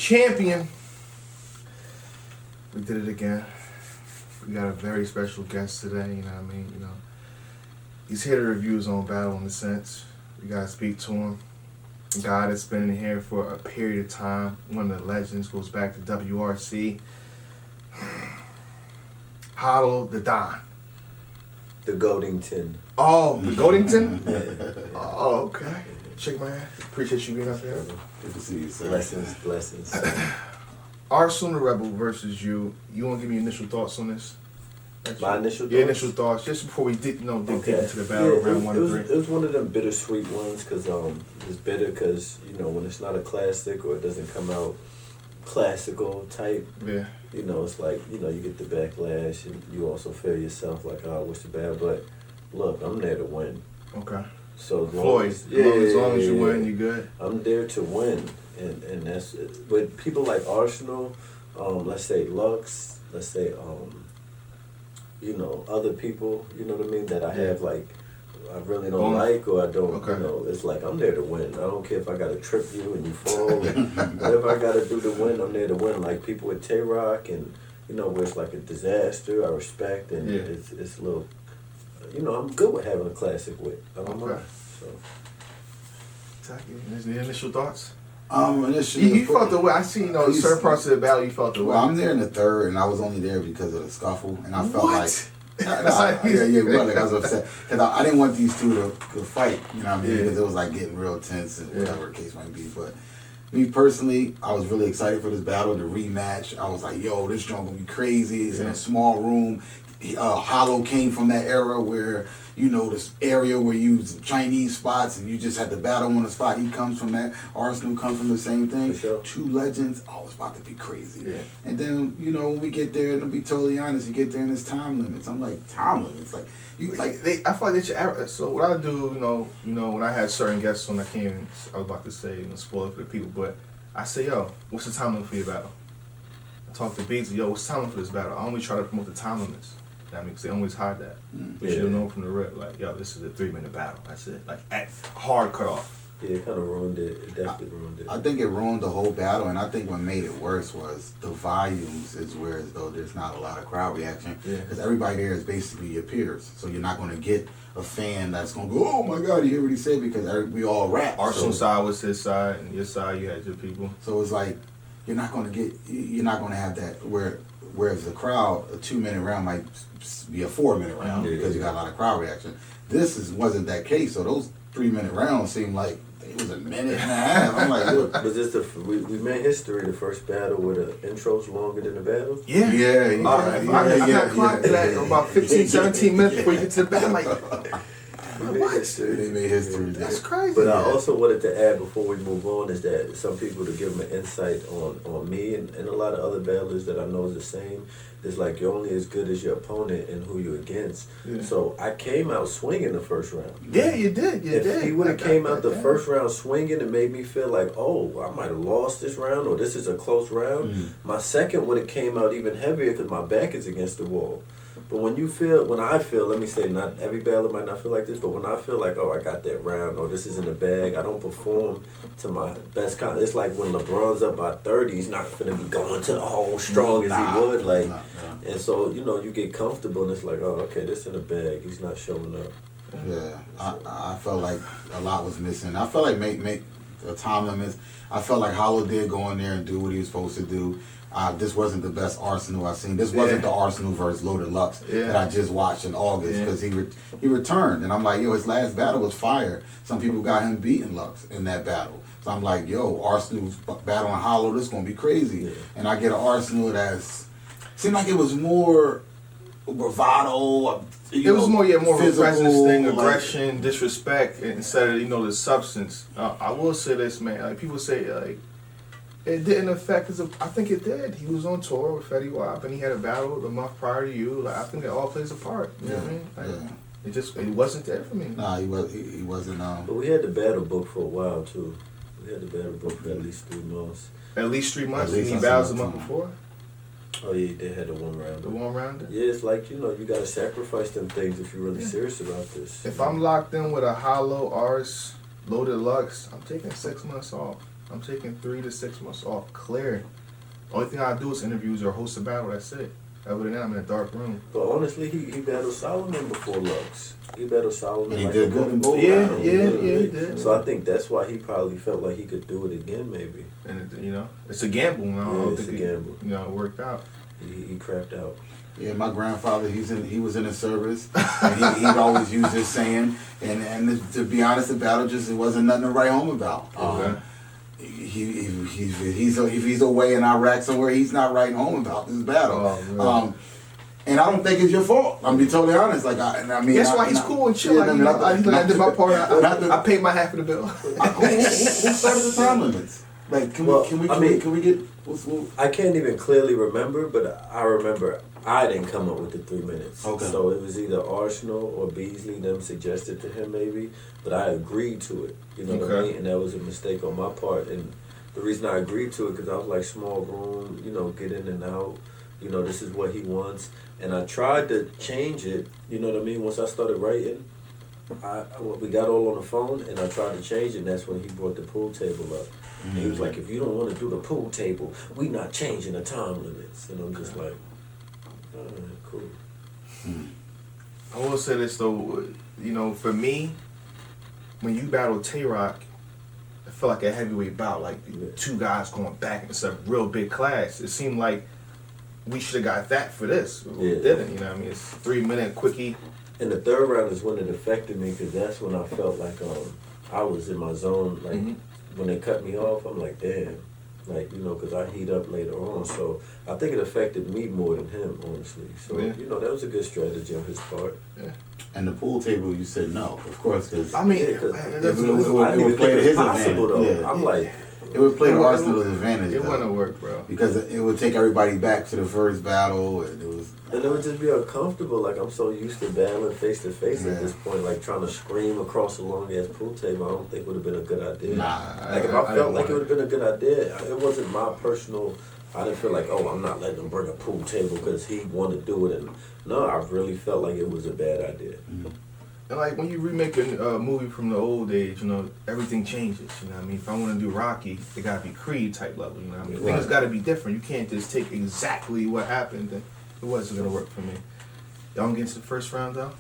champion. We did it again. We got a very special guest today, you know what I mean? You know, he's here to review his own battle in a sense. We gotta speak to him. A guy that's been in here for a period of time. One of the legends, goes back to WRC. Hollow the Don. The Goldington. Oh, the Goldington? Oh, okay. Shake my hand. Appreciate you being up here. Good to see you, sir. Blessings. Arsonal Rebel versus you. You want to give me initial thoughts on this? My initial thoughts? Your initial thoughts, just before we dig deep into the battle round 1 and 3. It was one of them bittersweet ones because it's bitter because, you know, when it's not a classic or it doesn't come out classical type, yeah, you know, it's like, you know, you get the backlash and you also feel yourself like, oh, what's the bad? But look, I'm there to win. Okay. So as long as you win, you good. I'm there to win, and that's with people like Arsonal, let's say Lux, let's say you know, other people, you know what I mean, that I have like I really don't like or I don't, you know, it's like I'm there to win. I don't care if I gotta trip you and you fall, whatever I gotta do to win, I'm there to win. Like people with Tay-Rock and, you know, where it's like a disaster, I respect, and it's a little, you know, I'm good with having a classic with. I don't mind. So. Any initial thoughts? You felt the way. I see, you know, certain parts of the battle you felt the way. Well, I'm there in the third, and I was only there because of the scuffle, and I felt like. Like I was upset because I didn't want these two to fight, you know what I mean? Because it was like getting real tense and whatever the case might be. But me personally, I was really excited for this battle, the rematch. I was like, yo, this joint gonna be crazy. It's in a small room. Hollow came from that era where, you know, this area where you use Chinese spots and you just had to battle on the spot. He comes from that. Arsonal comes from the same thing. Sure. Two legends. Oh, it's about to be crazy. Yeah. And then, you know, when we get there, and to be totally honest, you get there and there's time limits. I'm like, time limits? Like, you like I feel like they should. So what I do, you know, when I had certain guests on, I was about to say, you know, spoil it for the people, but I say, yo, what's the time limit for your battle? I talk to Beats, yo, what's the time limit for this battle? I only try to promote the time limits. I mean, because they always hide that. But you don't know from the rip, like, yo, this is a 3-minute battle. That's it. Like, at hard cutoff. Yeah, it kind of ruined it. It definitely ruined it. I think it ruined the whole battle, and I think what made it worse was the volumes is where as though there's not a lot of crowd reaction. Because everybody there is basically your peers. So you're not going to get a fan that's going to go, oh my God, you hear what he said? Because we all rap. Arsonal's side was his side, and your side, you had your people. So it's like, you're not going to have that whereas the crowd, a 2-minute round might be a 4-minute round because you got a lot of crowd reaction. This wasn't that case, so those 3-minute rounds seemed like it was a minute and a half. I'm like, look. Was this we made history, the first battle where the intro's longer than the battle? I got clocked that about 15, 17 minutes before you get to the battle. I'm like, They made history. That's crazy. But I also wanted to add before we move on is that some people to give them an insight on me and a lot of other battlers that I know is the same. It's like you're only as good as your opponent and who you're against. Yeah. So I came out swinging the first round. Yeah, you did. If he would have came out the first round swinging, it made me feel like, oh, I might have lost this round or this is a close round. My second would have came out even heavier because my back is against the wall. But when I feel, let me say, not every battler might not feel like this, but when I feel like, oh, I got that round, or this is in the bag, I don't perform to my best kind. It's like when LeBron's up by 30, he's not going to be going to the hole strong as he would. Like, and so, you know, you get comfortable, and it's like, oh, okay, this in the bag, he's not showing up. Yeah, I felt like a lot was missing. I felt like make the time limits. I felt like Hollow did go in there and do what he was supposed to do. This wasn't the best Arsonal I've seen. This wasn't the Arsonal versus Loaded Lux that I just watched in August because he returned. And I'm like, yo, his last battle was fire. Some people got him beating Lux in that battle. So I'm like, yo, Arsonal's battling Hollow, this is going to be crazy. Yeah. And I get an Arsonal that's, seemed like it was more bravado. It was more physical, presence thing, aggression, disrespect, instead of, you know, the substance. I will say this, man. Like, people say, like, it didn't affect his. I think it did. He was on tour with Fetty Wap, and he had a battle the month prior to you. Like, I think it all plays a part. You know what I mean? Like, it wasn't there for me. Nah, he wasn't. But we had the battle book for a while too. We had the battle book for at least 3 months. At least 3 months. He battles the month before. Oh yeah, they had the one round. The one round. Yeah, it's like, you know, you gotta sacrifice them things if you're really serious about this. If I'm locked in with a Hollow Ars Loaded Lux, I'm taking 6 months off. I'm taking 3 to 6 months off. Clear. Only thing I do is interviews or host a battle. That's it. Other than that, I'm in a dark room. But honestly, he battled Solomon before Lux. He battled Solomon. He like did a good in both both Yeah, battles, yeah, you know what I yeah, he mean? did. So I think that's why he probably felt like he could do it again, maybe. And it's a gamble. I don't It's think a gamble. it worked out. He crapped out. Yeah, my grandfather, he was in the service, and he'd always use this saying, and to be honest, the battle it wasn't nothing to write home about. Okay. If he's away in Iraq somewhere, he's not writing home about this battle. Oh, really? And I don't think it's your fault. I'm gonna be totally honest. Like I mean, That's why he's cool and chill. Yeah, I did my part. I paid my half of the bill. Who started the time limits? Like, can we get? I can't even clearly remember, but I remember I didn't come up with the 3 minutes. Okay. So it was either Arsonal or Beasley them suggested to him maybe, but I agreed to it. You know what I Okay. mean? And that was a mistake on my part. And the reason I agreed to it because I was like small room, get in and out. This is what he wants. And I tried to change it. You know what I mean? Once I started writing, we got all on the phone, and I tried to change it. And that's when he brought the pool table up. And he was like, if you don't want to do the pool table, we not changing the time limits. And I'm just like, all right, cool. I will say this though, for me, when you battle Tay-Rock, it felt like a heavyweight bout, like two guys going back. It's a real big class. It seemed like we should have got that for this. We didn't, It's 3 minute quickie. And the third round is when it affected me because that's when I felt like I was in my zone. Like when they cut me off, I'm like, damn. Like, because I heat up later on. So I think it affected me more than him, honestly. So, that was a good strategy on his part. Yeah. And the pool table, you said no, of course, because I mean, it would it play to his possible advantage. though. Yeah. I'm like, it would play to Arsenal's advantage. It though, wouldn't work, bro. because it would take everybody back to the first battle, and and it would just be uncomfortable. Like I'm so used to battling face to face at this point. Like trying to scream across a long ass pool table, I don't think would have been a good idea. Like if I felt like it would have been a good idea, it wasn't my personal. I didn't feel like, I'm not letting him bring a pool table because he wanted to do it. And no, I really felt like it was a bad idea. And like when you remake a movie from the old days, everything changes. If I want to do Rocky, it got to be Creed type level. Things got to be different. You can't just take exactly what happened. And it wasn't gonna work for me. Y'all get to the first round though.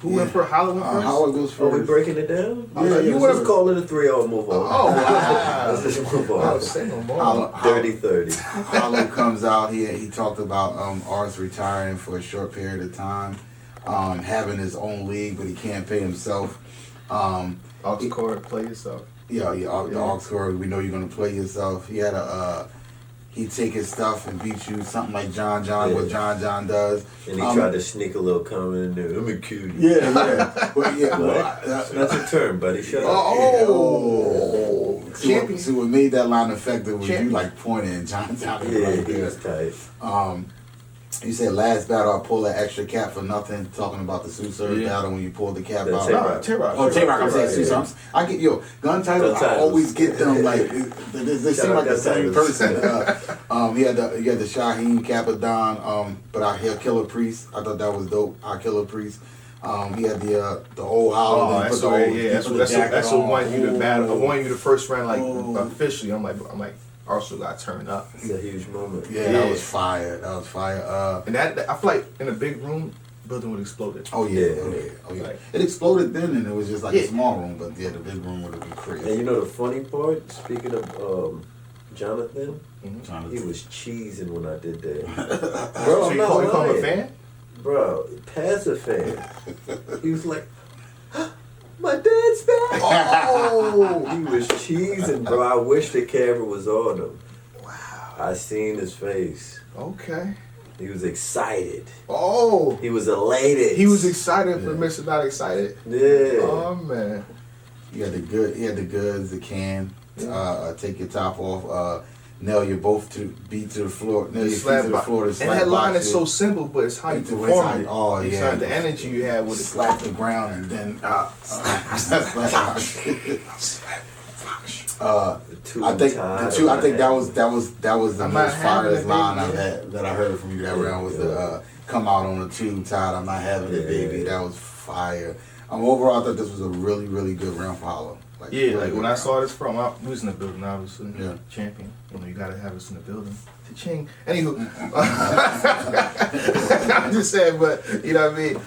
Who went for Howard went first? Howard goes first. Are we breaking it down? Yeah, You want to call it a 3-0 move on? Oh, wow. Let's just move I on. was saying no more. 30-30. Hollow comes out. He talked about Ars retiring for a short period of time, having his own league, but he can't pay himself. Aux Court, play yourself. The Aux Court. We know you're gonna play yourself. He had he'd take his stuff and beat you, something like what John does. And he tried to sneak a little comment in there. Let me kill you. Yeah. That's a term, buddy. Shut up. Oh. See, what made that line effective was you like pointing and John Yeah, he was tight. You said last battle I pulled that extra cap for nothing, talking about the Sue battle when you pulled the cap out. Tay-Rock. Oh, Tay-Rock, I'm saying Sue. I get gun titles. I always get them like they seem like the same person. He had the Shaheen Capadon, but I hear Killer Priest. I thought that was dope. I Killer Priest. He had the old Hollow. Oh, that's the one you to battle. I wanted you the first round officially. I'm like. Arsenal got turned up. It's a huge moment. Yeah, that was fire. And that I feel like in a big room, building would explode. Oh yeah. Like, it exploded then, and it was just like a small room. But the big room would have been crazy. And the funny part, speaking of Jonathan, he was cheesing when I did that. Bro, so you call him a fan? Bro, passive fan. He was like, my dad's back. Oh, he was cheesing, bro. I wish the camera was on him. Wow. I seen his face. Okay. He was excited. Oh. He was elated. He was excited for Mr. Not Excited. Yeah. Oh man. He had the goods, the can. Take your top off. Nail your both to beat to the floor. Nail your feet to the floor. And that line is so simple, but it's how you perform it. Oh yeah. The energy you had with it. Slap the ground and then. I think that was the most fireest line that I heard from you that round was the come out on the tube tied. I'm not having it, baby. That was fire. Overall, I thought this was a really, really good round for Hollow. Like, Yeah, really like good when I round. saw this from, we was in the building, obviously. Yeah. Champion. You know, you gotta have us in the building. Cha-ching. Anywho, I'm just saying, but you know what I mean.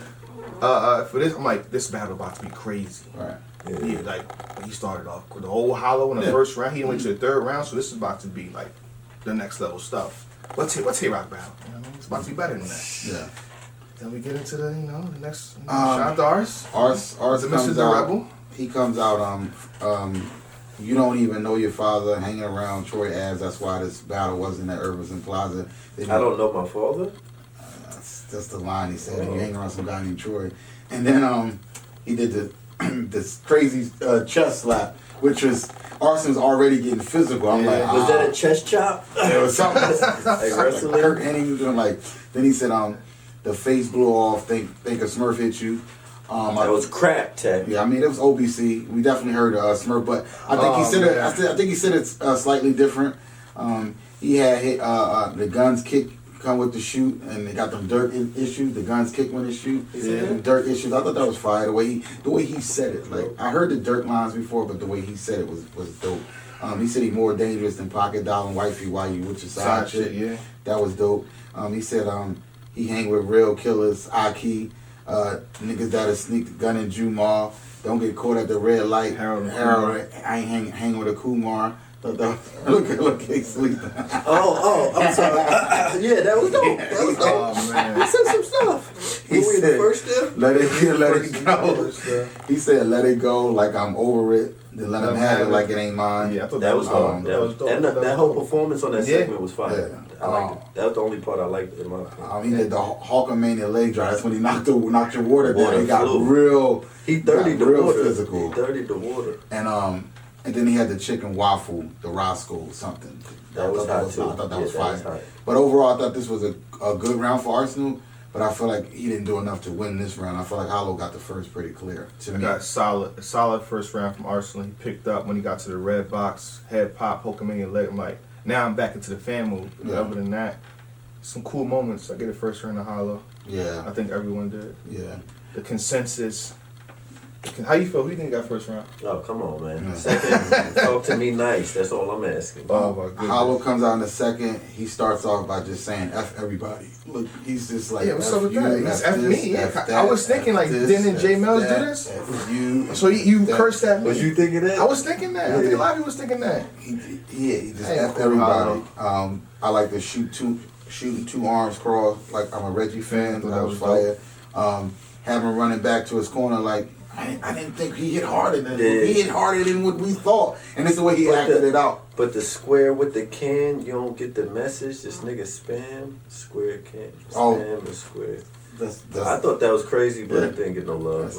For this, I'm like, this battle about to be crazy. Right. Yeah, like he started off with the whole hollow in the first round. He went to the third round, so this is about to be like the next level stuff. What's Rock battle? You know what I mean? It's about to be better than that. Yeah. Then we get into the the next shout out to Ars. Ars the comes Mr. The out. Rebel. He comes out. You don't even know your father hanging around Troy Ave. That's why this battle wasn't at Irvington Plaza. I don't know my father. That's the line he said. You hang around some guy named Troy, and then he did this crazy chest slap, which was Arson's already getting physical. I'm like, was that a chest chop? It was something like wrestling. Kurt Hennig was doing like. Then he said, the face blew off. Think a Smurf hit you. That was crap, Tech. Yeah, I mean it was OBC. We definitely heard Smurf, but I think he said it. I think he said it's slightly different. He had hit the guns kick come with the shoot, and they got them dirt issues. The guns kick when they shoot. Yeah. Them dirt issues. I thought that was fire. The way he said it. Like I heard the dirt lines before, but the way he said it was dope. He said he's more dangerous than pocket dollar and wifey while you with your side chick. Yeah, that was dope. He said he hang with real killers, Aki, niggas that'll sneak the gun in Jumar. Don't get caught at the red light. Harold. I ain't hang with a Kumar. Look, he sleep. I'm sorry. Yeah, that was dope. That was dope. Oh man. He said some stuff. He said, said, the first step? let it go. He said, let it go like I'm over it. Then let him have it like it ain't mine. Yeah, I thought That was dope. dope. That whole performance on that segment was fire. Yeah. I liked it. That was the only part I liked in my opinion. He did the Hulkamania leg drive. That's when he knocked your water down. Water He got flew. real. He dirtied the real water. physical. He dirtied the water. And then he had the chicken waffle, the Roscoe something. That was hot too. I thought that was Yeah, that fire. was hot. But overall, I thought this was a good round for Arsenal. But I feel like he didn't do enough to win this round. I feel like Hollow got the first pretty clear to I me. got a solid first round from Arsenal. He picked up when he got to the red box, head pop, Hulkamania leg. I'm like, now I'm back into the fan mode. But other than that, some cool moments. I get a first round of Hollow. Yeah. I think everyone did. Yeah. The consensus. How you feel? Who you think got first round? Oh, come on, man. Yeah. Second, talk to me nice. That's all I'm asking. Oh my goodness. Hollow comes out in the second. He starts off by just saying F everybody. Look, he's just like, Yeah, what's F up with you, that? He's F this, me, yeah. F I that, was thinking, F like, this, didn't J F Mills do that, this? F you. So you cursed at me? Was you thinking that? I was thinking that. I think a lot of people was thinking that. He just Hey, F cool, everybody. I like to shooting two arms crossed, like I'm a Reggie fan. Yeah, That was fire. Have him running back to his corner like, I didn't think he hit harder than he hit harder than what we thought, and it's the way he acted it out. But the square with the can, you don't get the message. This nigga spam square can spam and square. That's I thought that was crazy, but it didn't get no love.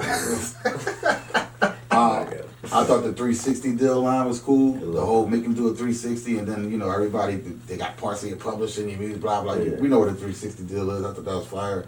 I thought the 360 deal line was cool. The whole make him do a 360, and then everybody they got parts of your publishing, your music, blah blah. Yeah. We know what a 360 deal is. I thought that was fire.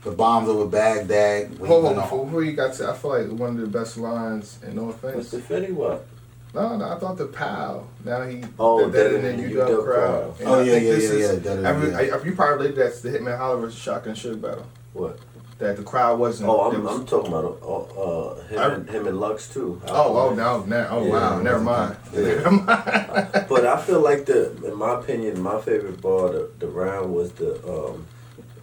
The bombs over Baghdad. Hold on, before you got to, I feel like one of the best lines, and no What's offense. the Fetty what? No, I thought the POW. Now he Dead in the UW crowd. And Oh I yeah. think this is- Yeah. You probably related that to the Hitman Holler versus Shotgun Suge battle. What? That the crowd wasn't. Oh, it was- I'm talking about him and Lux too. wow, Yeah. never mind. Yeah. Never mind. But I feel like in my opinion, my favorite bar the round was the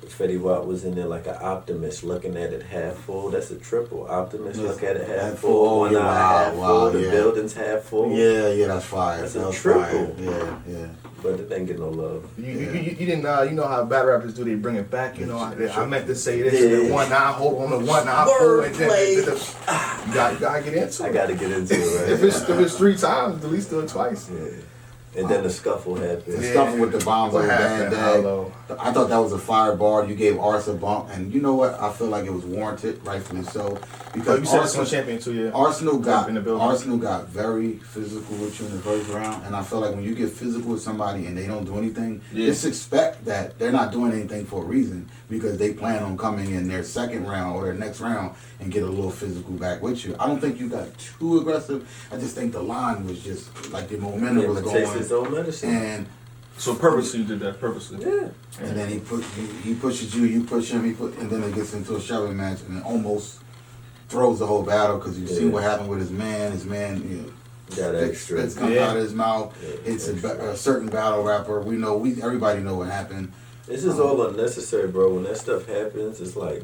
Fetty Wap was in there like an optimist looking at it half full. That's a triple. Optimist look at it half full. One eye half full. The building's half full. Yeah, that's fire. That's that a was triple. Fire. Yeah. But it didn't get no love. You didn't you know how bad rappers do, they bring it back, I meant to say this, Yeah. the one eye hold on the one eye hold, and then you gotta get into it. I got to get into it, right? If it's 3 times, at least do it twice. Yeah. And then the scuffle happened. The stuff with the bombs What over happened, Baghdad. Hollow? I thought that was a fire bar. You gave Ars a bump, and you know what? I feel like it was warranted, rightfully so. Because You said it's one champion too, yeah. Arsenal got in the building. Arsenal got very physical with you in the first round, and I feel like when you get physical with somebody and they don't do anything, just expect that they're not doing anything for a reason because they plan on coming in their second round or their next round and get a little physical back with you. I don't think you got too aggressive. I just think the line was just like the momentum was Takes his going, own medicine. and So purposely you did that, purposely. Yeah. and then he pushes you, you push him, and then it gets into a shoving match, and it almost throws the whole battle because you see what happened with his man. His man, you know, got extra. Spits comes out of his mouth. Yeah, It's a certain battle rapper. Everybody know what happened. This is all unnecessary, bro. When that stuff happens, it's like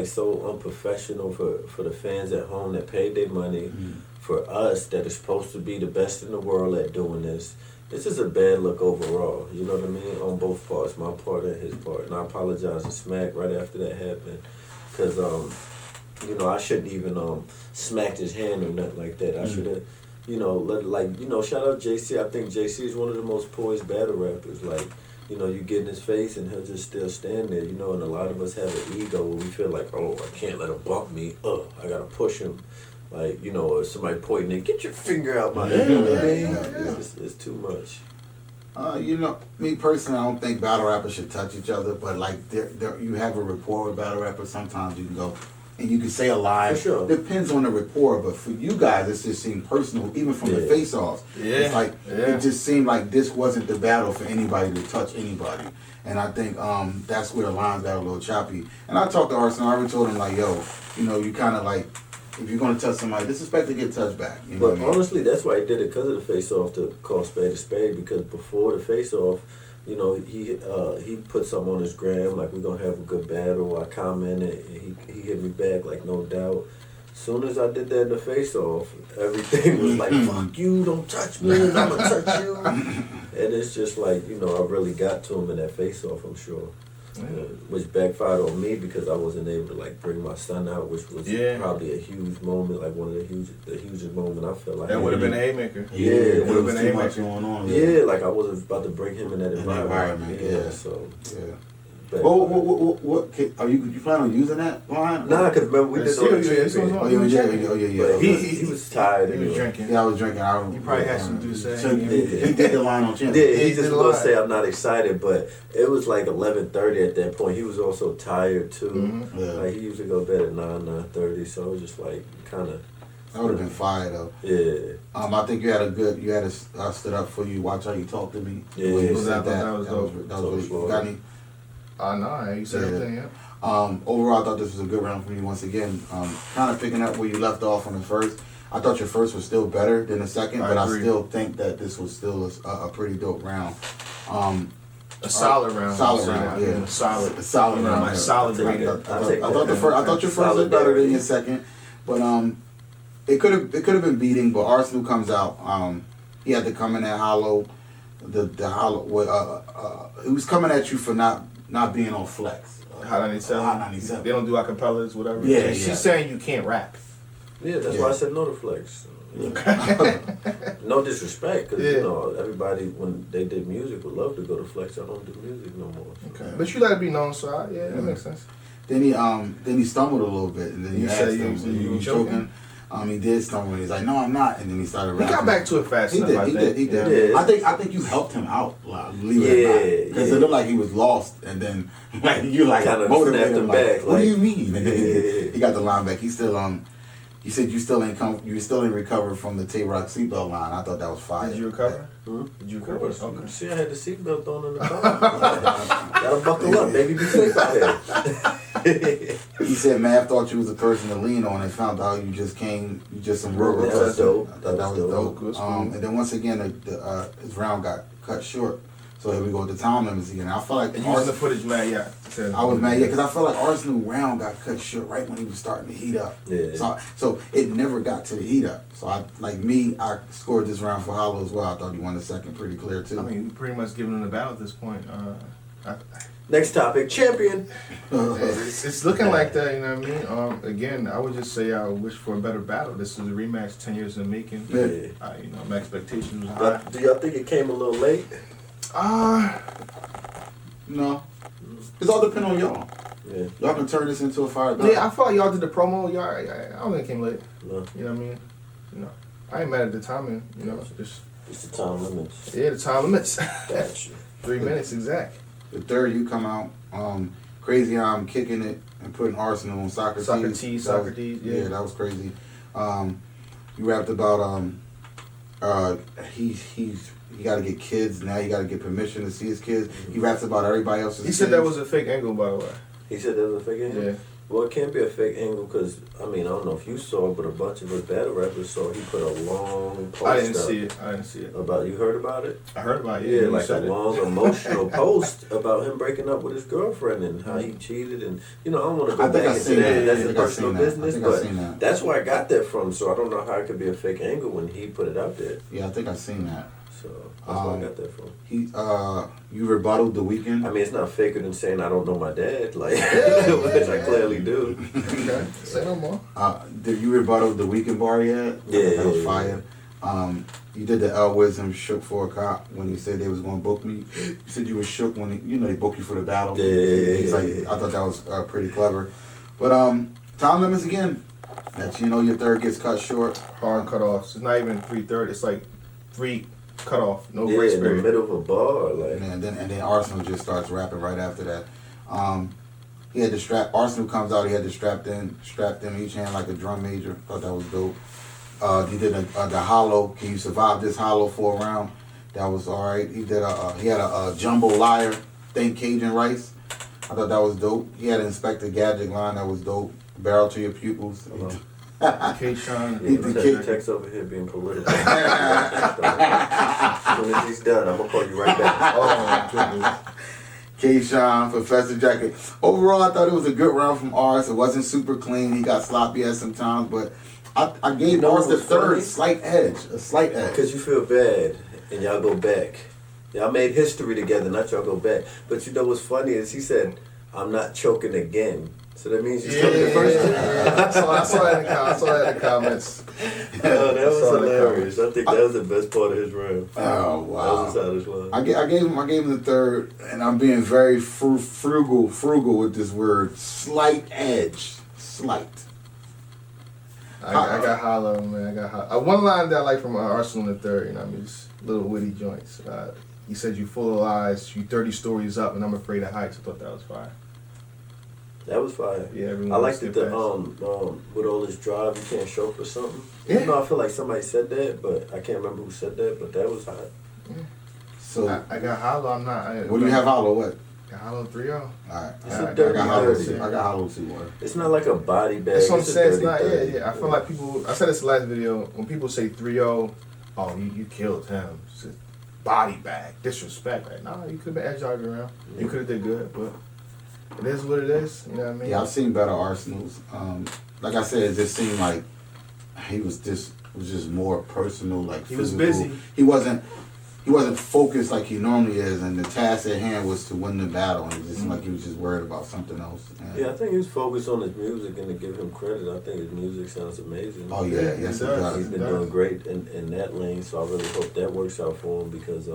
so unprofessional for the fans at home that paid their money. For us that are supposed to be the best in the world at doing this. This is a bad look overall. You know what I mean? On both parts, my part and his part. And I apologize to Smack right after that happened, because you know, I shouldn't even smacked his hand or nothing like that. I should have, you know, shout out JC. I think JC is one of the most poised battle rappers. Like, you know, you get in his face and he'll just still stand there, you know, and a lot of us have an ego where we feel like, oh, I can't let him bump me. I gotta push him. Like, you know, or somebody pointing in, get your finger out my hand. It's too much. You know, me personally, I don't think battle rappers should touch each other, but like, you have a rapport with battle rappers. Sometimes you can go and you can say a line. For sure. Depends on the rapport, but for you guys, it just seemed personal, even from the face-offs. Yeah. It's like it just seemed like this wasn't the battle for anybody to touch anybody, and I think that's where the lines got a little choppy. And I talked to Arsonal. I already told him like, yo, you know, you kind of like, if you're gonna touch somebody, disrespect to get touched back. You know But what I mean? honestly, that's why he did it, because of the face-off, to call spade a spade. Because before the face-off, you know, he put something on his gram like, we're gonna have a good battle. I commented, and he hit me back like, no doubt. As soon as I did that in the face-off, everything was like, fuck you, don't touch me, I'm gonna touch you. And it's just like, you know, I really got to him in that face-off, I'm sure. Which backfired on me because I wasn't able to like bring my son out, which was probably a huge moment, like one of the hugest moment I felt like. That would have been a haymaker. Yeah, it would have been too much going on. Yeah, like I wasn't about to bring him in that environment. Yeah, so. Yeah. What are you plan on using that line? Nah, because remember we did yeah. He was tired. He was drinking. Yeah, I was drinking. He probably had something to say. So he did the line on Champion. Yeah, he just was gonna say I'm not excited, but it was like 11:30 at that point. He was also tired too. Mm-hmm. Yeah. Like he usually go to bed at 9:30, so it was just like kind of. That would have been fire though. Yeah. I think you had a stood up for you. Watch how you talk to me. Yeah, that was dope. That was really. Got any? No, you said everything. Yeah. Overall, I thought this was a good round for me once again. Kind of picking up where you left off on the first. I thought your first was still better than the second, but I still think that this was still a pretty dope round. A solid round. Solid round, yeah. Solid round. My solid rating. I thought your first was better than your second, but it could have been beating. But Arsonal comes out. He had to come in at hollow. The hollow. He was coming at you for not being on flex. Hot 97. Hot 97. They don't do acapellas, whatever. Yeah, She's saying you can't rap. Yeah, that's why I said no to flex. No disrespect, because you know everybody when they did music would love to go to flex. I don't do music no more. So. Okay, but you let it be known, so that makes sense. Then he stumbled a little bit, and then you asked him, "You choking?" He did stumble, and he's like, "No, I'm not." And then he started rapping. He got back to it fast. He did. Yeah. I think you helped him out. Believe it or not, because it looked like he was lost, and then you like kind of motivated him. back. What do you mean? And then he got the line back. He still You said you still ain't recovered from the Tay-Rock seatbelt line. I thought that was fire. Did you recover? Did you recover? Okay. See, I had the seatbelt on in the car. Gotta buckle up, baby. Be safe out there. He said, "Man, I thought you was a person to lean on, and found out you just some real." That was dope. That was dope. Cool. And then once again, his round got cut short. So here we go with the time limits again. I feel like using the footage, man. Yeah, I was mad, because I felt like Arsonal round got cut short right when he was starting to heat up. Yeah. So it never got to the heat up. So I scored this round for Hollow as well. I thought he won the second pretty clear too. I mean, pretty much giving him the battle at this point. Next topic, champion. It's looking like that, you know what I mean? Again, I would just say I wish for a better battle. This is a rematch 10 years in the making. Yeah. My expectations was high. Do y'all think it came a little late? No. It's all depend on y'all. Yeah. Y'all can turn this into a fire battle. Yeah, I felt like y'all did the promo. Y'all, I don't think it came late. No. You know what I mean? I ain't mad at the timing. It's the time limits. Yeah, the time limits. Gotcha. 3 minutes exact. The third, you come out, crazy. I'm kicking it and putting Arsonal on Socrates. Socrates. Yeah, that was crazy. You rapped about he got to get kids now. He got to get permission to see his kids. He raps about everybody else's. He said that was a fake angle, by the way. He said that was a fake angle. Yeah. Well, it can't be a fake angle because, I mean, I don't know if you saw it, but a bunch of the battle rappers saw he put a long post I didn't up see it. I didn't see it. About, you heard about it? I heard about it. Yeah, You like a said it. long emotional post about him breaking up with his girlfriend and how he cheated. And, you know, I don't want to go back into that. That's his personal business, but that's where I got that from. So I don't know how it could be a fake angle when he put it out there. Yeah, I think I've seen that. So that's where I got that from. You rebutted The Weeknd? I mean, it's not faker than saying I don't know my dad, like, which I clearly do. Okay, say no more. Did you rebuttal The Weeknd bar yet? Yeah, that was fire. You did the L Wisdom shook for a cop when he said they was going to book me. You said you were shook when they booked you for the battle. Yeah. I thought that was pretty clever. But time limits again. That your third gets cut short. Hard cutoffs. It's not even 3:30. It's like 3 cutoff. No Yeah, grace in the period. middle of a bar, like. And then Arsonal just starts rapping right after that. He had the strap. Arsonal comes out. He had the strapped in each hand like a drum major. Thought that was dope. He did the hollow. Can you survive this hollow for a round? That was all right. He did he had a jumbo liar. Think Cajun rice. I thought that was dope. He had an Inspector Gadget line that was dope. Barrel to your pupils. K-Shine. The text over here being political. As soon as he's done, I'm gonna call you right back. Oh goodness. K-Shine, Professor Jacket. Overall, I thought it was a good round from Ars. It wasn't super clean. He got sloppy at some times, but I gave Ars the third a slight edge. Because you feel bad and y'all go back. Y'all made history together, not y'all go back. But you know what's funny is he said, I'm not choking again. So that means you choked the first time. I saw that in the comments. Oh, that was hilarious. I think that was the best part of his round. Oh, wow. That was his line. I gave him the third, and I'm being very frugal with this word. Slight edge. Slight. I got hollow, man. I got hollow. One line that I like from Arsonal in the third, just little witty joints. He said, "You full of lies, you 30 stories up, and I'm afraid of heights." I thought that was fire. That was fire. Yeah, I liked it. With all this drive, you can't show for something. Yeah. I feel like somebody said that, but I can't remember who said that. But that was hot. Yeah. So I got hollow. I'm not. What do you have hollow? What? Got hollow 3-0. All right. It's I a dirty got hollow 30. I got hollow 2-1. It's not like a body bag. That's what I'm saying. It's a not. dirty 30. Yeah. I feel like people. I said this last video. When people say 3-0, oh, you killed him. It's just body bag, disrespect. Like, nah, you could have edged out around. You could have did good, but it is what it is. You know what I mean? Yeah, I've seen better Arsenals. Like I said, it just seemed like he was just more personal, like he physical. was busy. He wasn't focused like he normally is, and the task at hand was to win the battle, and it just seemed like he was just worried about something else. And Yeah, I think he was focused on his music, and to give him credit, I think his music sounds amazing. Oh yeah, yes it does. He's been doing great in that lane, so I really hope that works out for him because,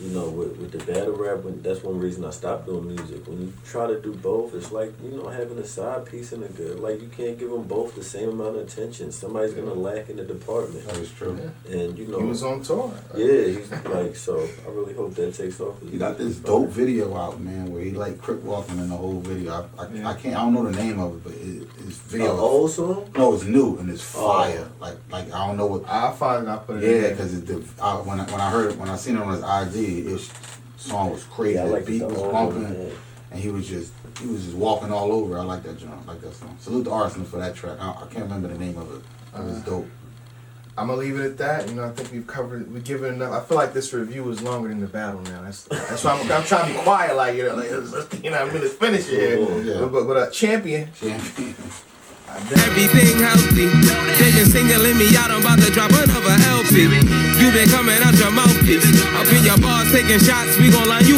with the battle rap, that's one reason I stopped doing music. When you try to do both, it's like, having a side piece and a good, like you can't give them both the same amount of attention. Somebody's going to lack in the department. That is true. Yeah. And, He was on tour. Yeah, he's like, so I really hope that takes off. He got this dope video out, man, where he like crip walking in the whole video. I don't know the name of it, but it's video. An old song? No, it's new and it's fire. Like I don't know what. I'll find it. I'll put it in. Yeah, because when I seen it on his IG, his song was crazy. Yeah, I like the beat the was old bumping, one, and he was just walking all over. I like that joint. I like that song. Salute to Arsonal for that track. I can't remember the name of it. It was dope. I'm gonna leave it at that. I think we've given enough. I feel like this review is longer than the battle now. That's why I'm trying to be quiet. Let's finish it here. Yeah. But champion. Everything healthy. They been singling me out, I'm about to drop another LP. You been coming out your mouthpiece. Up in your bars taking shots, we gon' line you